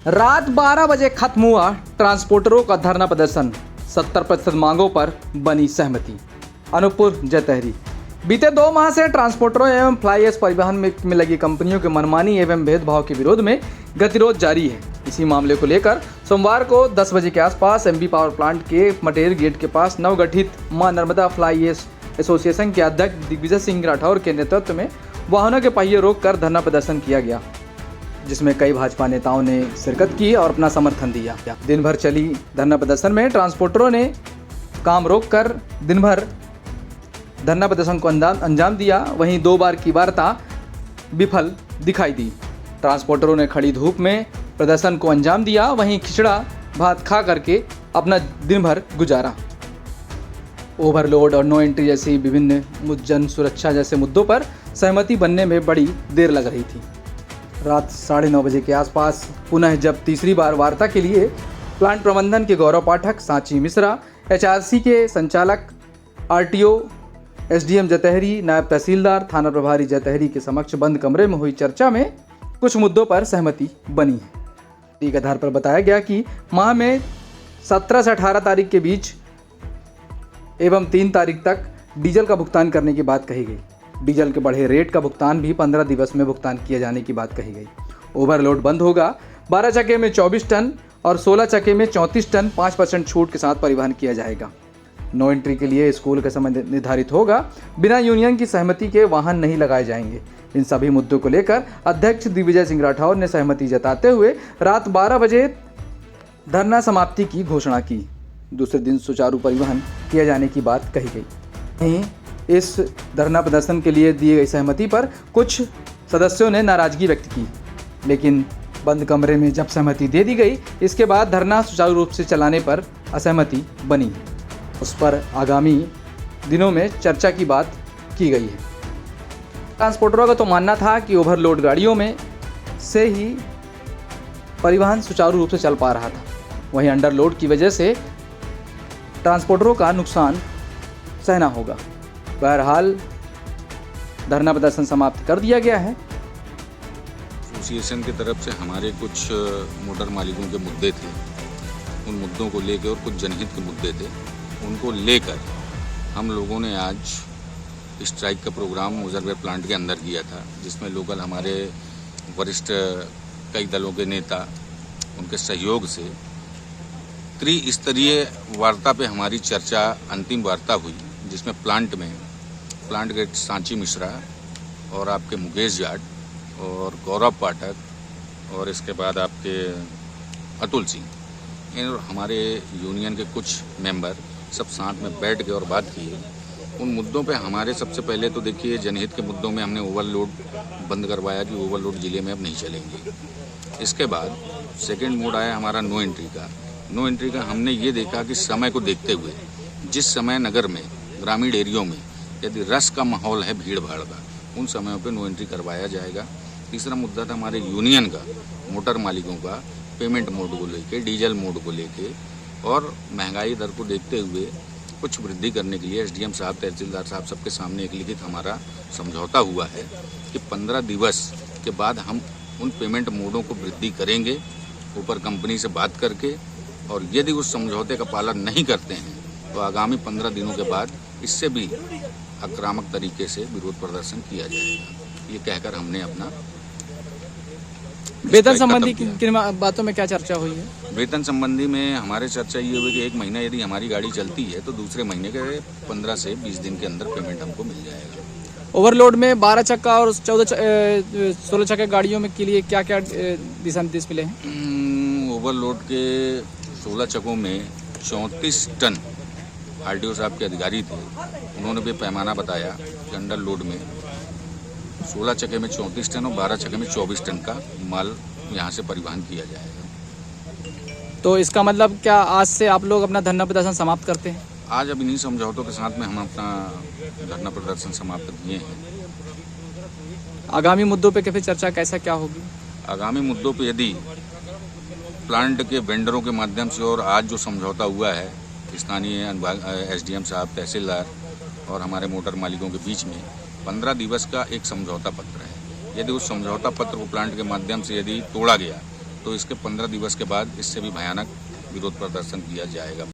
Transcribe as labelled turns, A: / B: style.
A: रात 12 बजे खत्म हुआ ट्रांसपोर्टरों का धरना प्रदर्शन। 70% मांगों पर बनी सहमति। अनूपपुर जयतहरी। बीते 2 माह से ट्रांसपोर्टरों एवं फ्लाई ऐश परिवहन में लगी कंपनियों के मनमानी एवं भेदभाव के विरोध में गतिरोध जारी है। इसी मामले को लेकर सोमवार को 10 बजे के आसपास एमबी पावर प्लांट के मटेर गेट के पास नवगठित मां नर्मदा फ्लाई ऐश एसोसिएशन के अध्यक्ष दिग्विजय सिंह राठौर के नेतृत्व में वाहनों के पहिए रोककर धरना प्रदर्शन किया गया, जिसमें कई भाजपा नेताओं ने शिरकत की और अपना समर्थन दिया। दिन भर चली धरना प्रदर्शन में ट्रांसपोर्टरों ने काम रोककर दिन भर धरना प्रदर्शन को अंजाम दिया। वहीं 2 बार की वार्ता विफल दिखाई दी। ट्रांसपोर्टरों ने खड़ी धूप में प्रदर्शन को अंजाम दिया। वहीं खिचड़ा भात खा करके अपना दिन भर गुजारा। ओवरलोड और नो एंट्री जैसी विभिन्न जन सुरक्षा जैसे मुद्दों पर सहमति बनने में बड़ी देर लग रही थी। रात 9:30 बजे के आसपास पुनः जब तीसरी बार वार्ता के लिए प्लांट प्रबंधन के गौरव पाठक, सांची मिश्रा, एचआरसी के संचालक, आरटीओ, एसडीएम जयतहरी, नायब तहसीलदार, थाना प्रभारी जयतहरी के समक्ष बंद कमरे में हुई चर्चा में कुछ मुद्दों पर सहमति बनी है। इस आधार पर बताया गया कि माह में 17 से 18 तारीख के बीच एवं 3 तारीख तक डीजल का भुगतान करने की बात कही गई। डीजल के बढ़े रेट का भुगतान भी 15 दिवस में भुगतान किए जाने की बात कही गई। ओवरलोड बंद होगा। 12 चक्के में 24 टन और 16 चक्के में 34 टन 5% छूट के साथ परिवहन किया जाएगा। नो एंट्री के लिए स्कूल का समय निर्धारित होगा। बिना यूनियन की सहमति के वाहन नहीं लगाए जाएंगे। इन सभी मुद्दों को लेकर अध्यक्ष दिग्विजय सिंह राठौर ने सहमति जताते हुए रात 12 बजे धरना समाप्ति की घोषणा की। दूसरे दिन सुचारू परिवहन किए जाने की बात कही गई। इस धरना प्रदर्शन के लिए दी गई सहमति पर कुछ सदस्यों ने नाराजगी व्यक्त की, लेकिन बंद कमरे में जब सहमति दे दी गई, इसके बाद धरना सुचारू रूप से चलाने पर असहमति बनी। उस पर आगामी दिनों में चर्चा की बात की गई है। ट्रांसपोर्टरों का तो मानना था कि ओवरलोड गाड़ियों में से ही परिवहन सुचारू रूप से चल पा रहा था। वहीं अंडरलोड की वजह से ट्रांसपोर्टरों का नुकसान सहना होगा। बहरहाल धरना प्रदर्शन समाप्त कर दिया गया है।
B: एसोसिएशन की तरफ से हमारे कुछ मोटर मालिकों के मुद्दे थे, उन मुद्दों को लेकर, और कुछ जनहित के मुद्दे थे, उनको लेकर हम लोगों ने आज स्ट्राइक का प्रोग्राम मुजफ्फरपुर प्लांट के अंदर किया था, जिसमें लोकल हमारे वरिष्ठ कई दलों के नेता, उनके सहयोग से त्रिस्तरीय वार्ता पे हमारी चर्चा अंतिम वार्ता हुई, जिसमें प्लांट गेट सांची मिश्रा और आपके मुकेश जाट और गौरव पाठक और इसके बाद आपके अतुल सिंह, इन हमारे यूनियन के कुछ मेंबर सब साथ में बैठ के और बात की। उन मुद्दों पे हमारे सबसे पहले तो देखिए जनहित के मुद्दों में हमने ओवरलोड बंद करवाया कि ओवरलोड ज़िले में अब नहीं चलेंगे। इसके बाद सेकेंड मोड आया हमारा नो एंट्री का। नो एंट्री का हमने ये देखा कि समय को देखते हुए, जिस समय नगर में, ग्रामीण एरियो में यदि रश का माहौल है, भीड़ भाड़ का, उन समयों पे नो एंट्री करवाया जाएगा। तीसरा मुद्दा था हमारे यूनियन का, मोटर मालिकों का, पेमेंट मोड को लेके, डीजल मोड को लेके, और महंगाई दर को देखते हुए कुछ वृद्धि करने के लिए एसडीएम साहब, तहसीलदार साहब सबके सामने एक लिखित हमारा समझौता हुआ है कि 15 दिवस के बाद हम उन पेमेंट मोडों को वृद्धि करेंगे, ऊपर कंपनी से बात करके, और यदि उस समझौते का पालन नहीं करते हैं तो आगामी 15 दिनों के बाद इससे भी आक्रामक तरीके से विरोध प्रदर्शन किया जाएगा। ये कहकर हमने अपना
A: वेतन संबंधी किन बातों में क्या चर्चा हुई है?
B: वेतन संबंधी में हमारे चर्चा ये हुई कि 1 महीना यदि हमारी गाड़ी चलती है तो दूसरे महीने के 15 से 20 दिन के अंदर पेमेंट हमको मिल जाएगा।
A: ओवरलोड में 12 चक्का और 16 चक्का गाड़ियों में के लिए क्या क्या दिशा निर्देश मिले हैं?
B: ओवरलोड के 16 चक्कों में 34 टन आरटीओ साहब के अधिकारी थे, उन्होंने भी पैमाना बताया कि अंडर लोड में 16 चक्के में 34 टन और 12 चक्के में 24 टन का माल यहाँ से परिवहन किया जाएगा।
A: तो इसका मतलब क्या आज से आप लोग अपना धरना प्रदर्शन समाप्त करते हैं?
B: आज अब इन्हीं समझौतों के साथ में हम अपना धरना प्रदर्शन समाप्त किए हैं।
A: आगामी मुद्दों पे फिर चर्चा कैसा क्या होगी?
B: आगामी मुद्दों पे यदि प्लांट के वेंडरों के माध्यम से और आज जो समझौता हुआ है स्थानीय एसडीएम साहब, तहसीलदार और हमारे मोटर मालिकों के बीच में 15 दिवस का एक समझौता पत्र है। यदि उस समझौता पत्र को प्लांट के माध्यम से यदि तोड़ा गया तो इसके 15 दिवस के बाद इससे भी भयानक विरोध प्रदर्शन किया जाएगा।